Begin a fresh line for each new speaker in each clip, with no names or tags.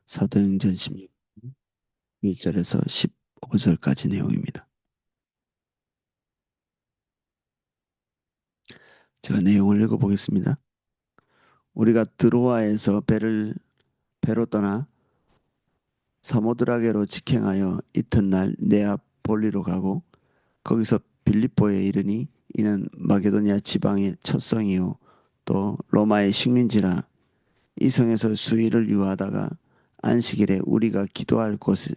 사도행전 16절에서 15절까지 내용입니다. 제가 내용을 읽어보겠습니다. 우리가 드로아에서 배로 떠나 사모드라게로 직행하여 이튿날 네아폴리로 가고 거기서 빌립보에 이르니 이는 마게도니아 지방의 첫 성이요 또 로마의 식민지라. 이 성에서 수일을 유하다가 안식일에 우리가 기도할 곳이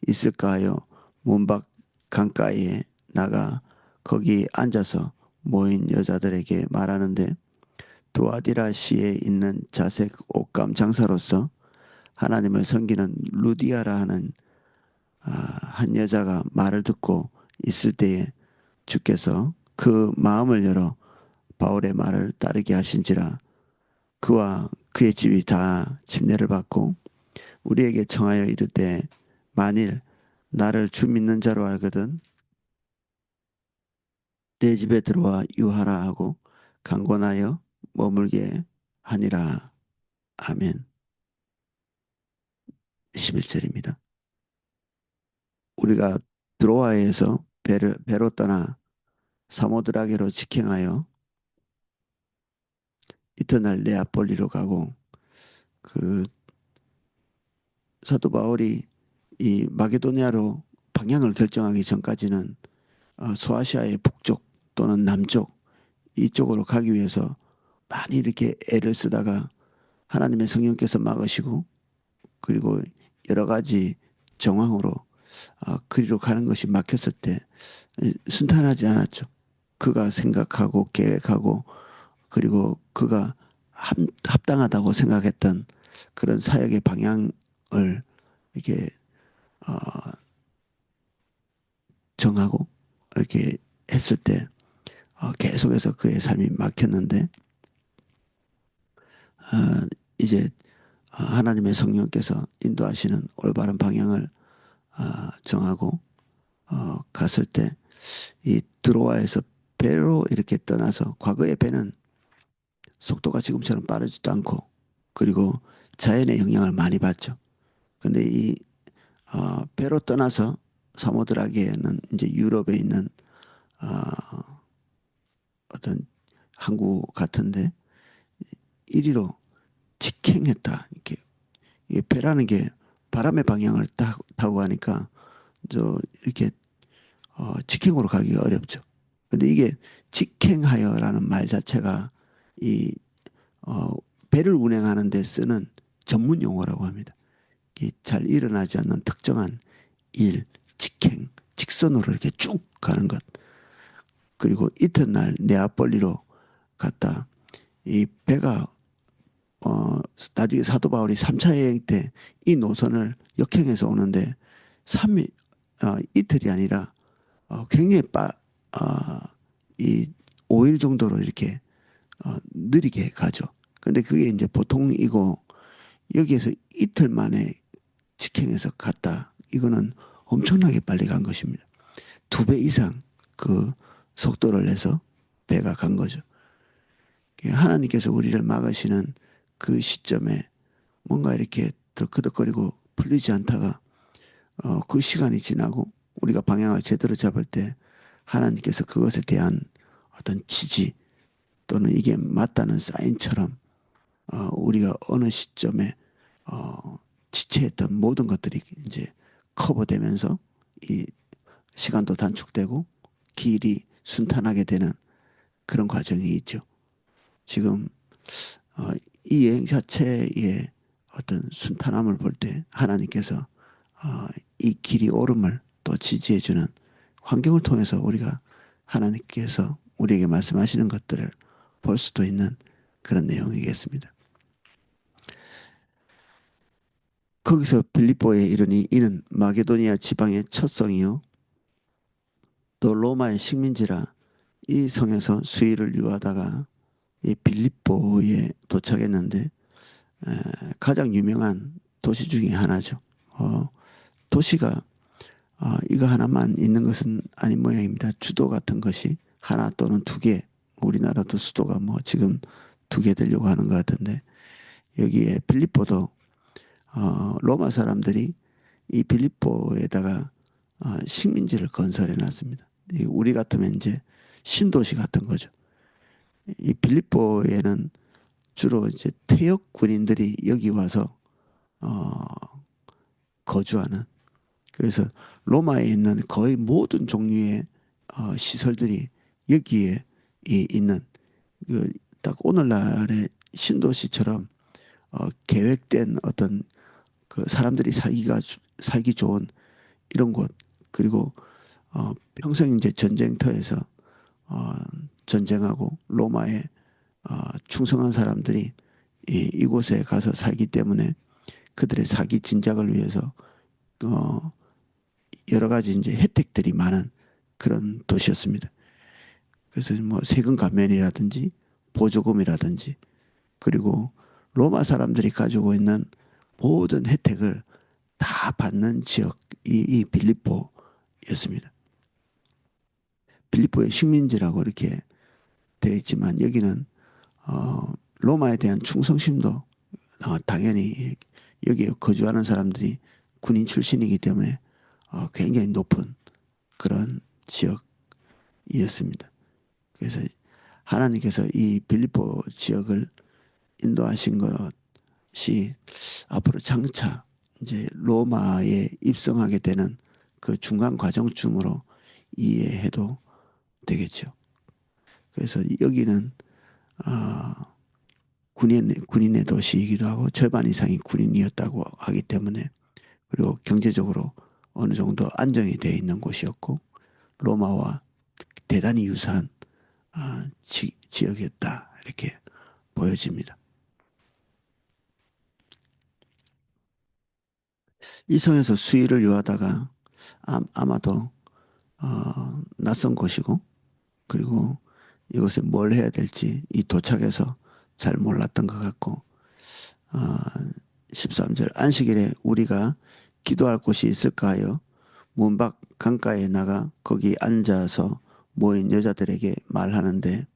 있을까 하여 문밖 강가에 나가 거기 앉아서 모인 여자들에게 말하는데, 두아디라시에 있는 자색 옷감 장사로서 하나님을 섬기는 루디아라 하는 한 여자가 말을 듣고 있을 때에 주께서 그 마음을 열어 바울의 말을 따르게 하신지라. 그와 그의 집이 다 침례를 받고 우리에게 청하여 이르되, 만일 나를 주 믿는 자로 알거든 내 집에 들어와 유하라 하고 강권하여 머물게 하니라. 아멘. 11절입니다. 우리가 드로아에서 배로 떠나 사모드라게로 직행하여 이튿날 네아폴리로 가고, 그 사도 바울이 이 마게도니아로 방향을 결정하기 전까지는 소아시아의 북쪽 또는 남쪽 이쪽으로 가기 위해서 많이 이렇게 애를 쓰다가 하나님의 성령께서 막으시고, 그리고 여러 가지 정황으로 그리로 가는 것이 막혔을 때 순탄하지 않았죠. 그가 생각하고 계획하고 그리고 그가 합당하다고 생각했던 그런 사역의 방향을 이렇게 어, 정하고 이렇게 했을 때 계속해서 그의 삶이 막혔는데, 어, 이제 하나님의 성령께서 인도하시는 올바른 방향을 정하고 갔을 때 이 드로아에서 배로 이렇게 떠나서, 과거의 배는 속도가 지금처럼 빠르지도 않고 그리고 자연의 영향을 많이 받죠. 근데 이 배로 떠나서 사모드라기에는 이제 유럽에 있는 어떤 항구 같은데 이리로 직행했다. 이렇게 이 배라는 게 바람의 방향을 타고 가니까 저 이렇게 직행으로 가기가 어렵죠. 근데 이게 직행하여라는 말 자체가 이 어, 배를 운행하는 데 쓰는 전문 용어라고 합니다. 잘 일어나지 않는 특정한 일, 직행, 직선으로 이렇게 쭉 가는 것. 그리고 이튿날 네아폴리로 갔다. 이 배가 나중에 사도 바울이 3차 여행 때 이 노선을 역행해서 오는데 3일 이틀이 아니라 굉장히 어, 이 5일 정도로 이렇게 느리게 가죠. 근데 그게 이제 보통이고, 여기에서 이틀 만에 직행해서 갔다. 이거는 엄청나게 빨리 간 것입니다. 2배 이상 그 속도를 내서 배가 간 거죠. 하나님께서 우리를 막으시는 그 시점에 뭔가 이렇게 덜커덕거리고 풀리지 않다가 그 시간이 지나고 우리가 방향을 제대로 잡을 때 하나님께서 그것에 대한 어떤 지지 또는 이게 맞다는 사인처럼 우리가 어느 시점에 지체했던 모든 것들이 이제 커버되면서 이 시간도 단축되고 길이 순탄하게 되는 그런 과정이 있죠. 지금 어, 이 여행 자체의 어떤 순탄함을 볼 때 하나님께서 이 길이 옳음을 또 지지해주는 환경을 통해서 우리가 하나님께서 우리에게 말씀하시는 것들을 볼 수도 있는 그런 내용이겠습니다. 거기서 빌립보에 이르니 이는 마게도니아 지방의 첫 성이요 또 로마의 식민지라. 이 성에서 수일을 유하다가 이 빌립보에 도착했는데 가장 유명한 도시 중에 하나죠. 도시가 이거 하나만 있는 것은 아닌 모양입니다. 주도 같은 것이 하나 또는 2개, 우리나라도 수도가 뭐 지금 2개 되려고 하는 것 같은데 여기에 빌립보도 로마 사람들이 이 빌립보에다가 식민지를 건설해 놨습니다. 우리 같으면 이제 신도시 같은 거죠. 이 빌립보에는 주로 이제 퇴역 군인들이 여기 와서 어, 거주하는, 그래서 로마에 있는 거의 모든 종류의 시설들이 여기에 있는, 딱 오늘날의 신도시처럼 계획된 어떤 사람들이 살기 좋은 이런 곳, 그리고 평생 이제 전쟁터에서 어, 전쟁하고 로마에 충성한 사람들이 이곳에 가서 살기 때문에 그들의 사기 진작을 위해서 어, 여러 가지 이제 혜택들이 많은 그런 도시였습니다. 그래서 뭐 세금 감면이라든지 보조금이라든지, 그리고 로마 사람들이 가지고 있는 모든 혜택을 다 받는 지역이 이 빌립보였습니다. 빌립보의 식민지라고 이렇게 되어 있지만 여기는 로마에 대한 충성심도 당연히 여기에 거주하는 사람들이 군인 출신이기 때문에 굉장히 높은 그런 지역이었습니다. 그래서 하나님께서 이 빌립보 지역을 인도하신 것이 앞으로 장차 이제 로마에 입성하게 되는 그 중간 과정쯤으로 이해해도 되겠죠. 그래서 여기는 어, 군인의 도시이기도 하고 절반 이상이 군인이었다고 하기 때문에, 그리고 경제적으로 어느 정도 안정이 되어 있는 곳이었고 로마와 대단히 유사한 지역이었다 이렇게 보여집니다. 이 성에서 수의를 요하다가 아마도 낯선 곳이고, 그리고 이곳에 뭘 해야 될지 이 도착해서 잘 몰랐던 것 같고, 어, 13절 안식일에 우리가 기도할 곳이 있을까 하여 문 밖 강가에 나가 거기 앉아서 모인 여자들에게 말하는데,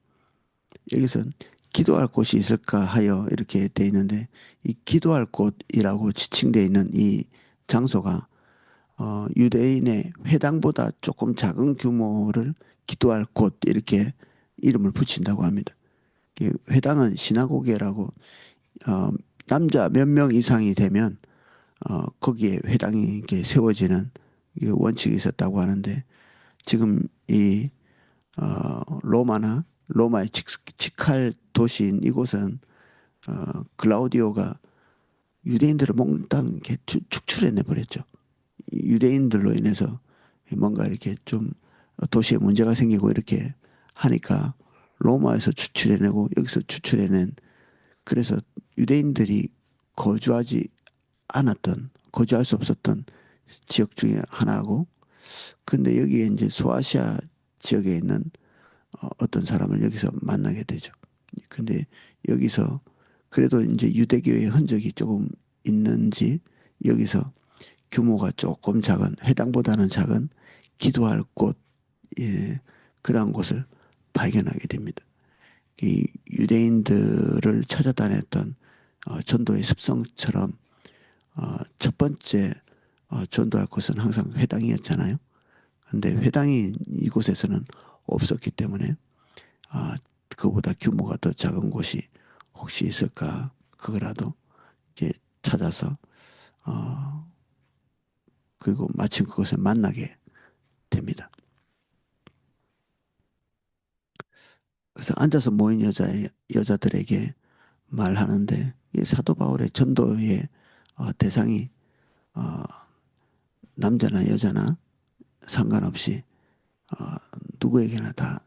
여기서 기도할 곳이 있을까 하여 이렇게 돼 있는데, 이 기도할 곳이라고 지칭되어 있는 이 장소가 유대인의 회당보다 조금 작은 규모를 기도할 곳 이렇게 이름을 붙인다고 합니다. 회당은 시나고게라고 어, 남자 몇 명 이상이 되면 거기에 회당이 이렇게 세워지는 원칙이 있었다고 하는데, 지금 이 로마나 로마의 직할 도시인 이곳은 글라우디오가 유대인들을 몽땅 이렇게 축출해내 버렸죠. 유대인들로 인해서 뭔가 이렇게 좀 도시에 문제가 생기고 이렇게 하니까 로마에서 추출해내고 여기서 추출해낸, 그래서 유대인들이 거주하지 거주할 수 없었던 지역 중에 하나고, 근데 여기에 이제 소아시아 지역에 있는 어떤 사람을 여기서 만나게 되죠. 근데 여기서 그래도 이제 유대교의 흔적이 조금 있는지 여기서 규모가 조금 작은, 회당보다는 작은 기도할 곳, 예, 그러한 곳을 발견하게 됩니다. 이 유대인들을 찾아다녔던 전도의 습성처럼 첫 번째 전도할 곳은 항상 회당이었잖아요. 근데 회당이 이곳에서는 없었기 때문에 그보다 규모가 더 작은 곳이 혹시 있을까, 그거라도 이제 찾아서 어, 그리고 마침 그곳에 만나게 됩니다. 그래서 앉아서 모인 여자들에게 말하는데, 이 사도 바울의 전도의 대상이 어, 남자나 여자나 상관없이 어, 누구에게나 다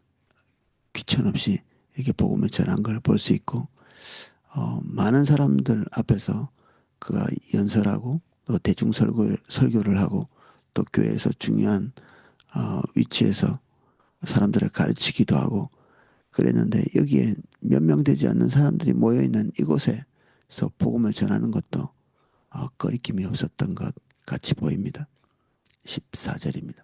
귀천 없이 이렇게 복음을 전한 걸 볼 수 있고, 많은 사람들 앞에서 그가 연설하고 또 설교를 하고 또 교회에서 중요한 위치에서 사람들을 가르치기도 하고 그랬는데, 여기에 몇 명 되지 않는 사람들이 모여 있는 이곳에서 복음을 전하는 것도 거리낌이 없었던 것 같이 보입니다. 14절입니다.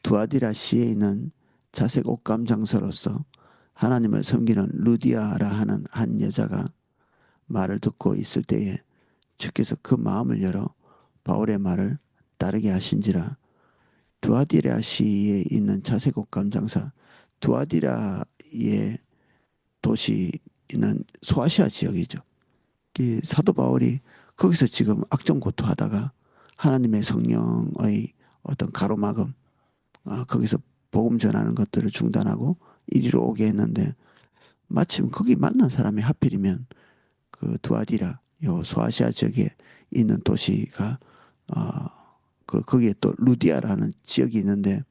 두아디라 시에 있는 자색 옷감 장소로서 하나님을 섬기는 루디아라 하는 한 여자가 말을 듣고 있을 때에 주께서 그 마음을 열어 바울의 말을 따르게 하신지라. 두아디라 시에 있는 자세국 감장사, 두아디라의 도시는 소아시아 지역이죠. 이 사도 바울이 거기서 지금 악정고투하다가 하나님의 성령의 어떤 가로막음, 거기서 복음 전하는 것들을 중단하고 이리로 오게 했는데, 마침 거기 만난 사람이 하필이면 그 두아디라, 요 소아시아 지역에 있는 도시가, 어, 거기에 또 루디아라는 지역이 있는데,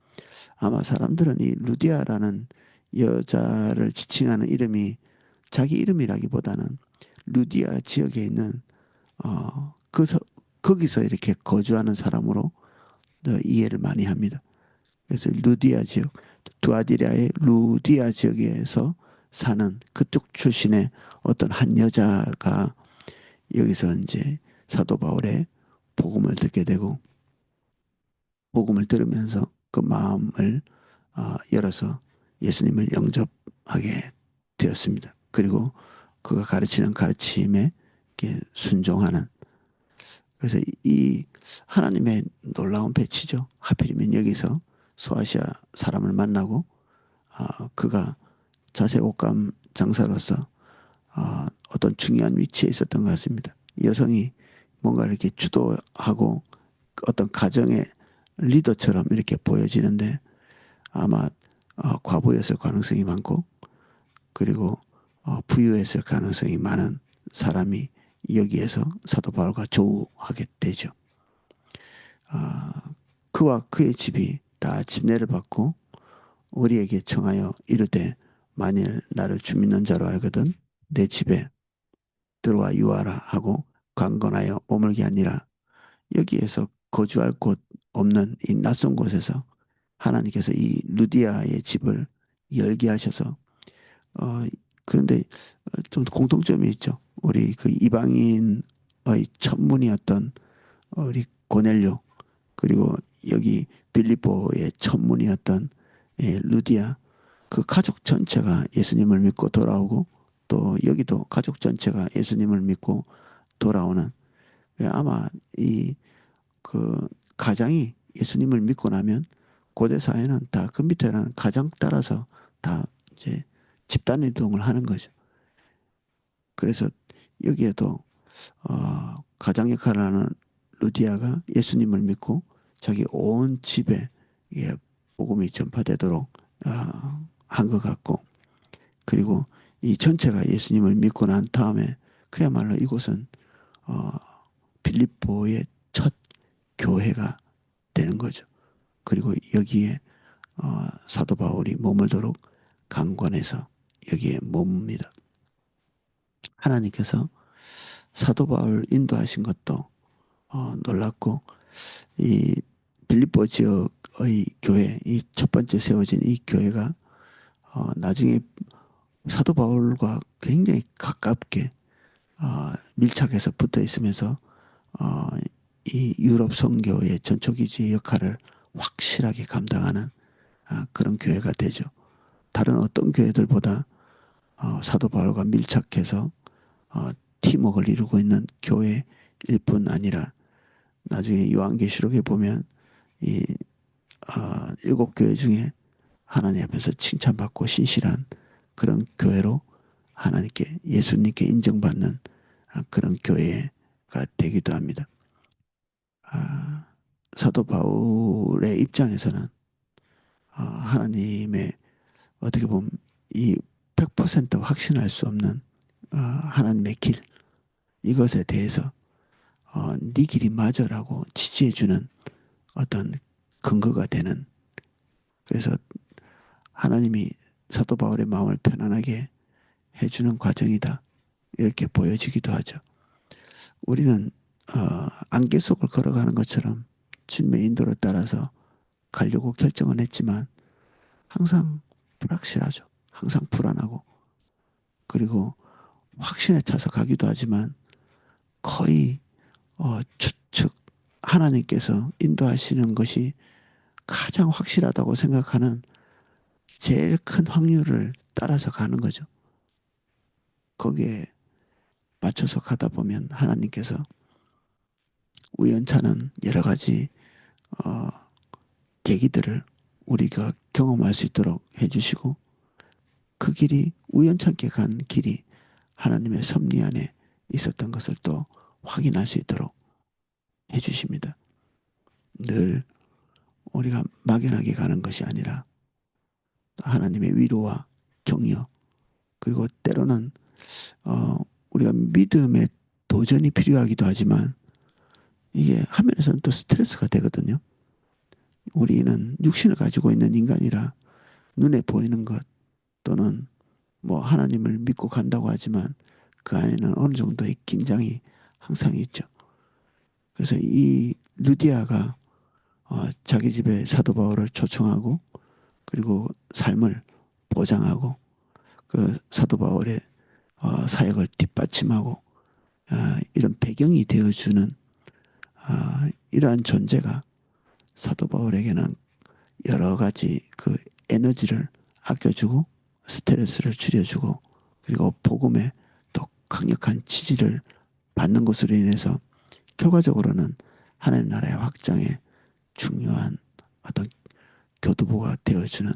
아마 사람들은 이 루디아라는 여자를 지칭하는 이름이 자기 이름이라기보다는 루디아 지역에 있는 거기서 이렇게 거주하는 사람으로 이해를 많이 합니다. 그래서 루디아 지역, 두아디라의 루디아 지역에서 사는 그쪽 출신의 어떤 한 여자가 여기서 이제 사도 바울의 복음을 듣게 되고, 복음을 들으면서 그 마음을 열어서 예수님을 영접하게 되었습니다. 그리고 그가 가르치는 가르침에 순종하는, 그래서 이 하나님의 놀라운 배치죠. 하필이면 여기서 소아시아 사람을 만나고 그가 자세 옷감 장사로서 어떤 중요한 위치에 있었던 것 같습니다. 여성이 뭔가 이렇게 주도하고 어떤 가정의 리더처럼 이렇게 보여지는데, 아마 과부였을 가능성이 많고, 그리고 부유했을 가능성이 많은 사람이 여기에서 사도 바울과 조우하게 되죠. 아, 그와 그의 집이 다 집례를 받고 우리에게 청하여 이르되, 만일 나를 주 믿는 자로 알거든 내 집에 들어와 유하라 하고 강건하여 머물게 하니라. 여기에서 거주할 곳 없는 이 낯선 곳에서 하나님께서 이 루디아의 집을 열게 하셔서, 어, 그런데 좀 공통점이 있죠. 우리 그 이방인의 천문이었던 우리 고넬료, 그리고 여기 빌립보의 천문이었던 루디아, 그 가족 전체가 예수님을 믿고 돌아오고, 또 여기도 가족 전체가 예수님을 믿고 돌아오는, 아마 이 그 가장이 예수님을 믿고 나면 고대 사회는 다 그 밑에는 가장 따라서 다 이제 집단 이동을 하는 거죠. 그래서 여기에도 가장 역할을 하는 루디아가 예수님을 믿고 자기 온 집에 복음이 전파되도록 한 것 같고, 그리고 이 전체가 예수님을 믿고 난 다음에 그야말로 이곳은 어, 빌립보의 첫 교회가 되는 거죠. 그리고 여기에 사도 바울이 머물도록 강권해서 여기에 머뭅니다. 하나님께서 사도 바울 인도하신 것도 놀랍고, 이 빌립보 지역의 교회, 이 첫 번째 세워진 이 교회가 나중에 사도 바울과 굉장히 가깝게 밀착해서 붙어 있으면서 어, 이 유럽 선교의 전초기지 역할을 확실하게 감당하는 그런 교회가 되죠. 다른 어떤 교회들보다 사도 바울과 밀착해서 어, 팀워크를 이루고 있는 교회일 뿐 아니라, 나중에 요한계시록에 보면 이 일곱 교회 중에 하나님 앞에서 칭찬받고 신실한 그런 교회로 하나님께 예수님께 인정받는 그런 교회가 되기도 합니다. 아, 사도 바울의 입장에서는 하나님의 어떻게 보면 이 100% 확신할 수 없는 하나님의 길, 이것에 대해서 네 길이 맞아라고 지지해주는 어떤 근거가 되는, 그래서 하나님이 사도 바울의 마음을 편안하게 해주는 과정이다, 이렇게 보여지기도 하죠. 우리는 안개 속을 걸어가는 것처럼 주님의 인도를 따라서 가려고 결정은 했지만 항상 불확실하죠. 항상 불안하고, 그리고 확신에 차서 가기도 하지만 거의 추측, 하나님께서 인도하시는 것이 가장 확실하다고 생각하는 제일 큰 확률을 따라서 가는 거죠. 거기에 맞춰서 가다 보면 하나님께서 우연찮은 여러 가지 어, 계기들을 우리가 경험할 수 있도록 해주시고 그 길이 우연찮게 간 길이 하나님의 섭리 안에 있었던 것을 또 확인할 수 있도록 해주십니다. 늘 우리가 막연하게 가는 것이 아니라 하나님의 위로와 격려 그리고 때로는 어, 우리가 믿음의 도전이 필요하기도 하지만 이게 하면서는 또 스트레스가 되거든요. 우리는 육신을 가지고 있는 인간이라 눈에 보이는 것 또는 뭐 하나님을 믿고 간다고 하지만 그 안에는 어느 정도의 긴장이 항상 있죠. 그래서 이 루디아가 자기 집에 사도 바울을 초청하고 그리고 삶을 보장하고 그 사도 바울의 사역을 뒷받침하고 이런 배경이 되어주는 이러한 존재가 사도 바울에게는 여러 가지 그 에너지를 아껴주고 스트레스를 줄여주고 그리고 복음에 또 강력한 지지를 받는 것으로 인해서 결과적으로는 하나님 나라의 확장에 중요한 어떤 교두보가 되어주는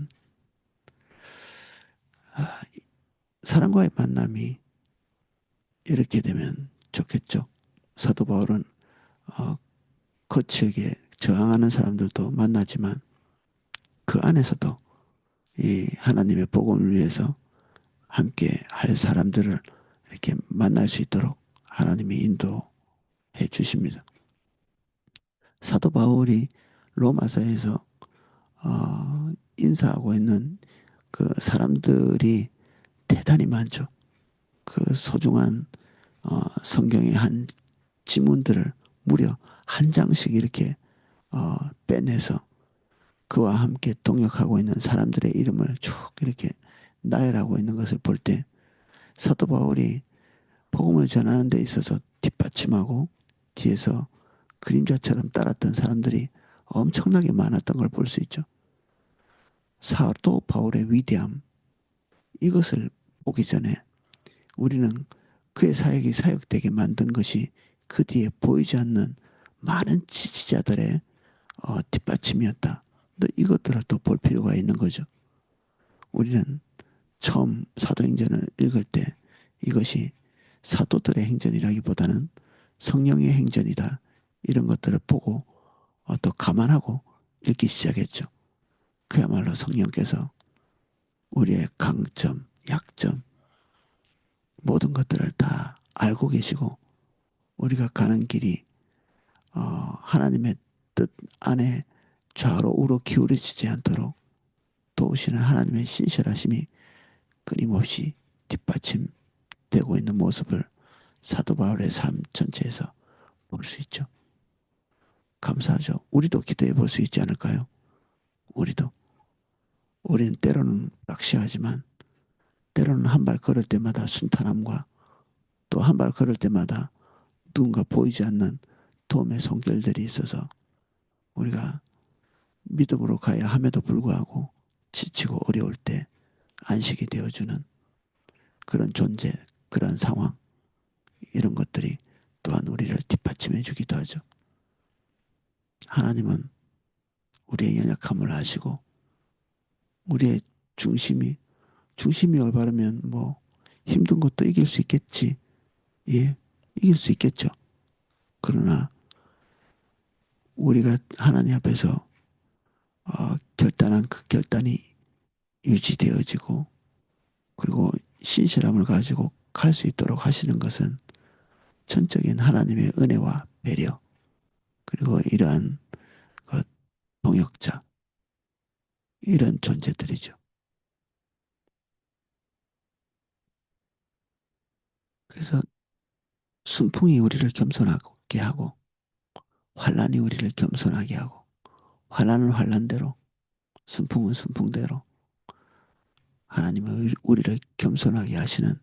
사람과의 만남이 이렇게 되면 좋겠죠. 사도 바울은 어, 거칠게 저항하는 사람들도 만나지만 그 안에서도 이 하나님의 복음을 위해서 함께 할 사람들을 이렇게 만날 수 있도록 하나님이 인도해 주십니다. 사도 바울이 로마서에서 인사하고 있는 그 사람들이 대단히 많죠. 그 소중한 성경의 한 지문들을 무려 한 장씩 이렇게 빼내서 그와 함께 동역하고 있는 사람들의 이름을 쭉 이렇게 나열하고 있는 것을 볼 때 사도 바울이 복음을 전하는 데 있어서 뒷받침하고 뒤에서 그림자처럼 따랐던 사람들이 엄청나게 많았던 걸 볼 수 있죠. 사도 바울의 위대함 이것을 보기 전에 우리는 그의 사역이 사역되게 만든 것이 그 뒤에 보이지 않는 많은 지지자들의 뒷받침이었다. 또 이것들을 또 볼 필요가 있는 거죠. 우리는 처음 사도행전을 읽을 때 이것이 사도들의 행전이라기보다는 성령의 행전이다. 이런 것들을 보고 또 감안하고 읽기 시작했죠. 그야말로 성령께서 우리의 강점, 약점, 모든 것들을 다 알고 계시고 우리가 가는 길이 하나님의 뜻 안에 좌로 우로 기울어지지 않도록 도우시는 하나님의 신실하심이 끊임없이 뒷받침되고 있는 모습을 사도 바울의 삶 전체에서 볼 수 있죠. 감사하죠. 우리도 기도해 볼 수 있지 않을까요? 우리도. 우리는 때로는 락시하지만 때로는 한 발 걸을 때마다 순탄함과 또 한 발 걸을 때마다 누군가 보이지 않는 도움의 손길들이 있어서 우리가 믿음으로 가야 함에도 불구하고 지치고 어려울 때 안식이 되어주는 그런 존재, 그런 상황, 이런 것들이 또한 우리를 뒷받침해 주기도 하죠. 하나님은 우리의 연약함을 아시고 우리의 중심이 올바르면 뭐 힘든 것도 이길 수 있겠지. 예, 이길 수 있겠죠. 그러나 우리가 하나님 앞에서 결단한 그 결단이 유지되어지고 그리고 신실함을 가지고 갈 수 있도록 하시는 것은 전적인 하나님의 은혜와 배려 그리고 이러한 그 동역자 이런 존재들이죠. 그래서 순풍이 우리를 겸손하게 하고 환란이 우리를 겸손하게 하고 환란은 환란대로 순풍은 순풍대로 하나님은 우리를 겸손하게 하시는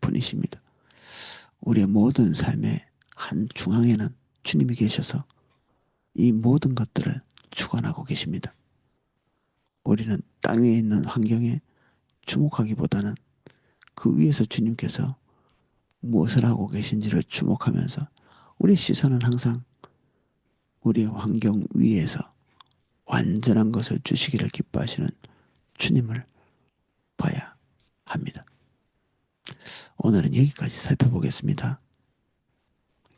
분이십니다. 우리의 모든 삶의 한 중앙에는 주님이 계셔서 이 모든 것들을 주관하고 계십니다. 우리는 땅 위에 있는 환경에 주목하기보다는 그 위에서 주님께서 무엇을 하고 계신지를 주목하면서 우리의 시선은 항상 우리의 환경 위에서 완전한 것을 주시기를 기뻐하시는 주님을 봐야 합니다. 오늘은 여기까지 살펴보겠습니다.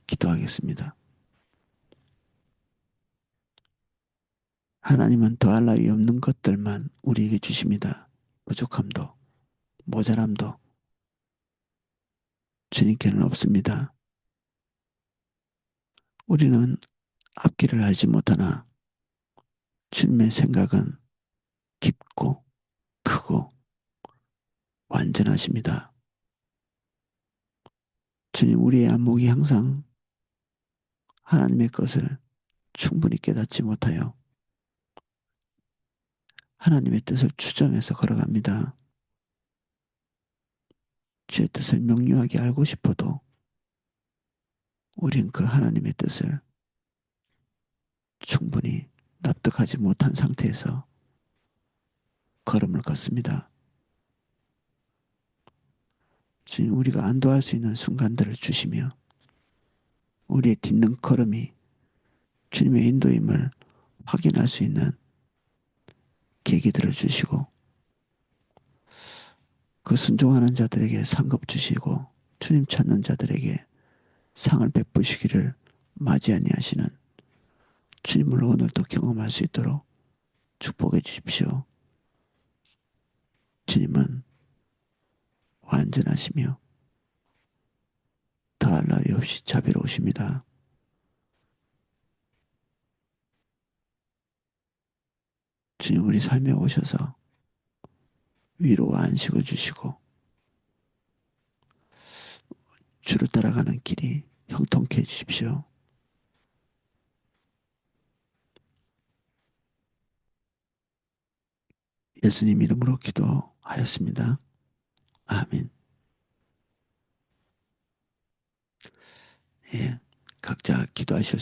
기도하겠습니다. 하나님은 더할 나위 없는 것들만 우리에게 주십니다. 부족함도 모자람도 주님께는 없습니다. 우리는 앞길을 알지 못하나 주님의 생각은 깊고 크고 완전하십니다. 주님, 우리의 안목이 항상 하나님의 것을 충분히 깨닫지 못하여 하나님의 뜻을 추정해서 걸어갑니다. 주의 뜻을 명료하게 알고 싶어도 우린 그 하나님의 뜻을 충분히 납득하지 못한 상태에서 걸음을 걷습니다. 주님, 우리가 안도할 수 있는 순간들을 주시며 우리의 딛는 걸음이 주님의 인도임을 확인할 수 있는 계기들을 주시고 그 순종하는 자들에게 상급 주시고 주님 찾는 자들에게 상을 베푸시기를 맞이 아니하시는 주님을 오늘도 경험할 수 있도록 축복해 주십시오. 주님은 완전하시며 더할 나위 없이 자비로우십니다. 주님, 우리 삶에 오셔서 위로와 안식을 주시고 주를 따라가는 길이 형통케 해 주십시오. 예수님 이름으로 기도하였습니다. 아멘. 예, 각자 기도하실 수